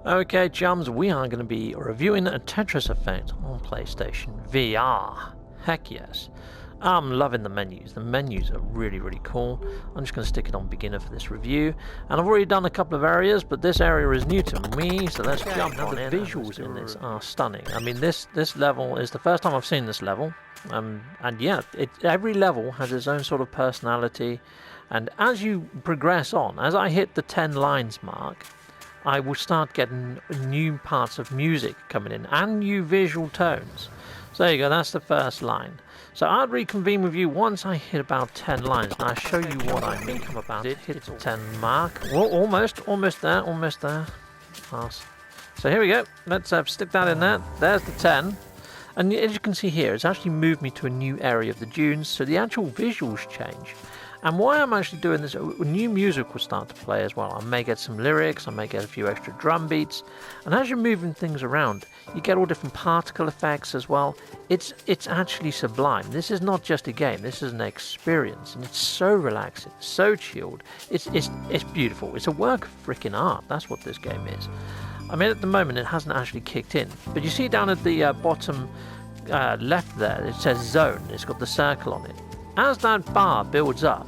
Okay, chums, we are going to be reviewing a Tetris Effect on PlayStation VR. Heck yes. I'm loving the menus. The menus are really, really cool. I'm just going to stick it on beginner for this review. And I've already done a couple of areas, but this area is new to me, so let's jump on in. The visuals in this are stunning. I mean, this level is the first time I've seen this level. And yeah, every level has its own sort of personality. And as you progress on, as I hit the 10 lines mark, I will start getting new parts of music coming in and new visual tones. So there you go, that's the first line. So I'll reconvene with you once I hit about 10 lines, and I'll show you what I mean. I'm about to hit the 10 mark. Well, almost there. Pass. So here we go. Let's stick that in there. There's the 10. And as you can see here, it's actually moved me to a new area of the dunes, so the actual visuals change. And why I'm actually doing this, new music will start to play as well. I may get some lyrics, I may get a few extra drum beats. And as you're moving things around, you get all different particle effects as well. It's actually sublime. This is not just a game, this is an experience. And it's so relaxing, so chilled. It's beautiful. It's a work of freaking art. That's what this game is. I mean, at the moment, it hasn't actually kicked in. But you see down at the bottom left there, it says zone. It's got the circle on it. As that bar builds up,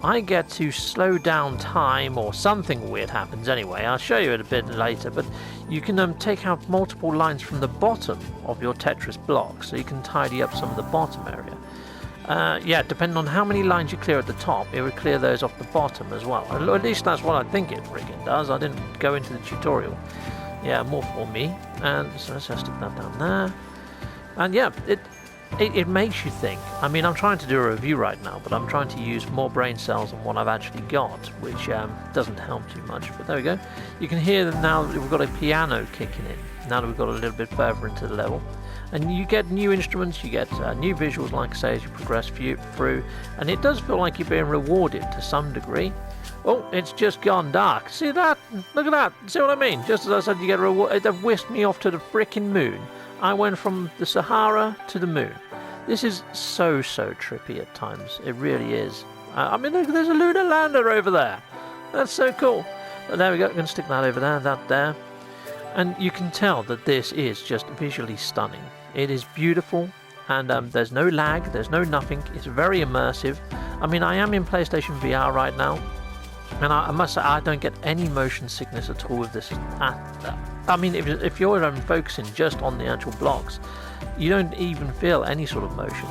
I get to slow down time, or something weird happens anyway. I'll show you it a bit later, but you can take out multiple lines from the bottom of your Tetris block, so you can tidy up some of the bottom area. Yeah, depending on how many lines you clear at the top, it would clear those off the bottom as well. At least that's what I think it friggin' does. I didn't go into the tutorial. Yeah, more for me. And so let's just stick that down there. And yeah, it makes you think. I mean, I'm trying to do a review right now, but I'm trying to use more brain cells than what I've actually got, which doesn't help too much. But there we go. You can hear that now that we've got a piano kicking in, now that we've got a little bit further into the level. And you get new instruments, you get new visuals, like I say, as you progress through. And it does feel like you're being rewarded to some degree. Oh, it's just gone dark. See that? Look at that. See what I mean? Just as I said, you get a reward. It whisked me off to the frickin' moon. I went from the Sahara to the moon. This is so trippy at times. It really is. I mean, look, there's a lunar lander over there. That's so cool. But there we go. I'm going to stick that over there, that there. And you can tell that this is just visually stunning. It is beautiful, and there's no lag, there's no nothing. It's very immersive. I mean, I am in PlayStation VR right now, and I must say I don't get any motion sickness at all with this. I mean, if you're focusing just on the actual blocks, you don't even feel any sort of motion.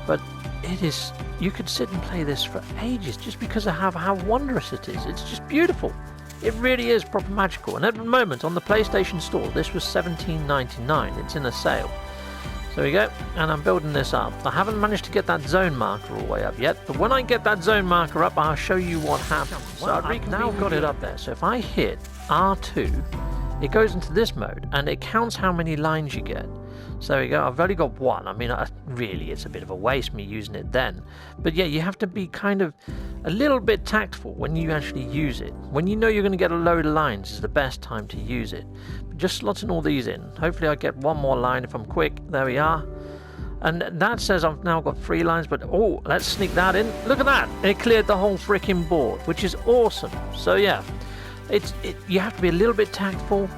But it is, you could sit and play this for ages just because of how wondrous it is. It's just beautiful. It really is proper magical. And at the moment on the PlayStation Store, this was $17.99. It's in a sale. So there we go, and I'm building this up. I haven't managed to get that zone marker all the way up yet, but when I get that zone marker up, I'll show you what happens. So I've now got it up there, so if I hit R2, it goes into this mode, and it counts how many lines you get. So there we go, I've only got one. I mean, really, it's a bit of a waste me using it then. But yeah, you have to be kind of a little bit tactful when you actually use it. When you know you're going to get a load of lines is the best time to use it. But just slotting all these in. Hopefully I get one more line if I'm quick. There we are. And that says I've now got 3 lines, but oh, let's sneak that in. Look at that! It cleared the whole freaking board, which is awesome. So yeah, you have to be a little bit tactful.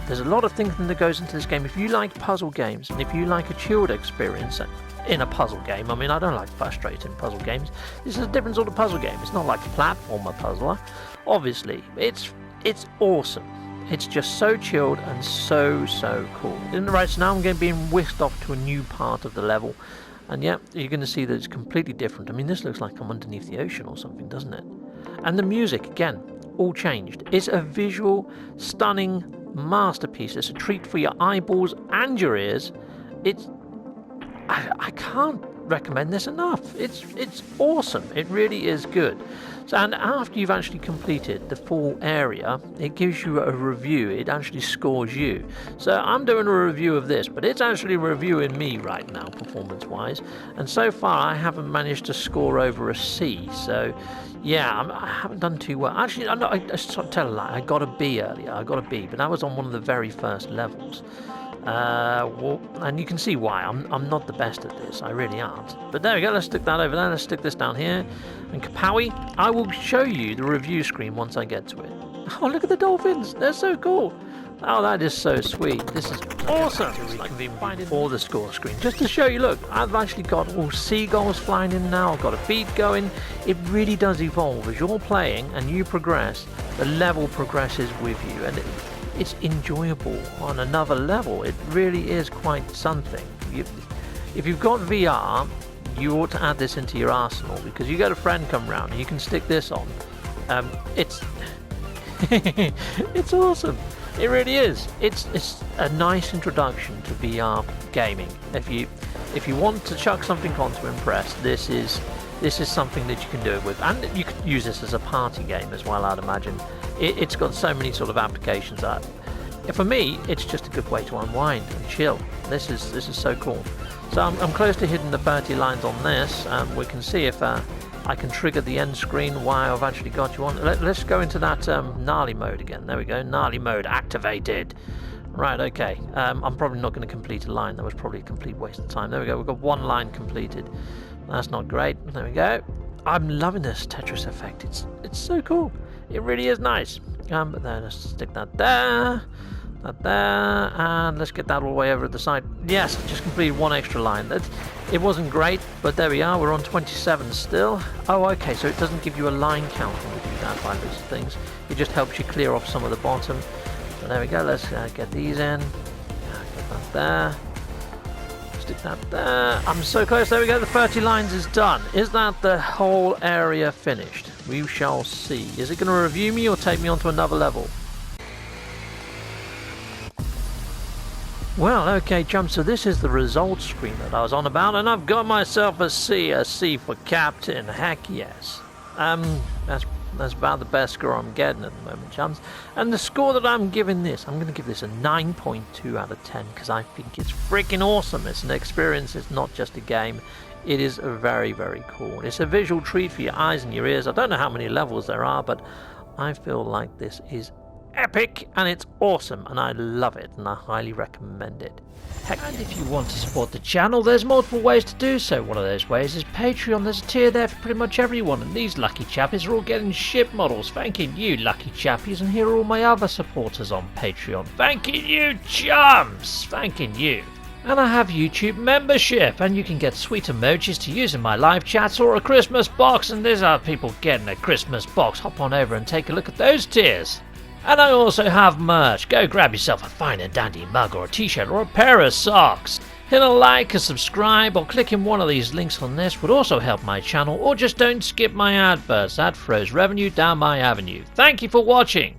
There's a lot of thinking that goes into this game. If you like puzzle games, and if you like a chilled experience in a puzzle game, I mean, I don't like frustrating puzzle games. This is a different sort of puzzle game. It's not like a platformer puzzler. Obviously, it's awesome. It's just so chilled and so cool. Right, so now I'm going to be whisked off to a new part of the level. And yeah, you're going to see that it's completely different. I mean, this looks like I'm underneath the ocean or something, doesn't it? And the music, again, all changed. It's a visual, stunning masterpiece. It's a treat for your eyeballs and your ears. I can't recommend this enough. It's awesome. It really is good. So, and after you've actually completed the full area, it gives you a review. It actually scores you. So I'm doing a review of this, but it's actually reviewing me right now, performance-wise. And so far, I haven't managed to score over a C. So yeah, I haven't done too well. Actually, I tell a lie. I got a B earlier. I got a B, but that was on one of the very first levels. Well, and you can see why. I'm not the best at this. I really aren't. But there we go. Let's stick that over there. Let's stick this down here. And kapowie, I will show you the review screen once I get to it. Oh, look at the dolphins. They're so cool. Oh, that is so sweet. This is awesome. It's like before the score screen. Just to show you, look, I've actually got all seagulls flying in now. I've got a beat going. It really does evolve. As you're playing and you progress, the level progresses with you. And it's enjoyable on another level. It really is quite something. If you've got VR, you ought to add this into your arsenal, because you get a friend come round and you can stick this on. It's it's awesome. It really is. It's a nice introduction to VR gaming. If you want to chuck something on to impress, this is something that you can do it with, and you could use this as a party game as well. I'd imagine it's got so many sort of applications that, for me, it's just a good way to unwind and chill. This is so cool. So I'm close to hitting the 30 lines on this. We can see if I can trigger the end screen while I've actually got you on. Let's go into that gnarly mode again. There we go, gnarly mode activated. Right, okay. I'm probably not going to complete a line. That was probably a complete waste of time. There we go, we've got one line completed. That's not great. There we go. I'm loving this Tetris effect. It's so cool. It really is nice. But then let's stick that there. That there, and let's get that all the way over at the side. Yes, just completed one extra line. It wasn't great, but there we are. We're on 27 still. Oh, okay, so it doesn't give you a line count when we do that by those things. It just helps you clear off some of the bottom. So there we go. Let's get these in. Get that there. Stick that there. I'm so close. There we go. The 30 lines is done. Is that the whole area finished? We shall see. Is it going to review me or take me on to another level? Well, okay, chums, so this is the results screen that I was on about, and I've got myself a C for Captain. Heck yes. That's about the best score I'm getting at the moment, chums. And the score that I'm giving this, I'm going to give this a 9.2 out of 10, because I think it's freaking awesome. It's an experience, it's not just a game. It is very, very cool. It's a visual treat for your eyes and your ears. I don't know how many levels there are, but I feel like this is epic, and it's awesome, and I love it, and I highly recommend it. Heck yeah. And if you want to support the channel, there's multiple ways to do so. One of those ways is Patreon. There's a tier there for pretty much everyone, and these lucky chappies are all getting ship models. Thanking you, lucky chappies, and here are all my other supporters on Patreon. Thanking you, chums! Thanking you. And I have YouTube membership, and you can get sweet emojis to use in my live chats or a Christmas box, and there's other people getting a Christmas box. Hop on over and take a look at those tiers. And I also have merch. Go grab yourself a fine and dandy mug or a t-shirt or a pair of socks. Hit a like, a subscribe, or clicking one of these links on this would also help my channel, or just don't skip my adverts. That throws revenue down my avenue. Thank you for watching.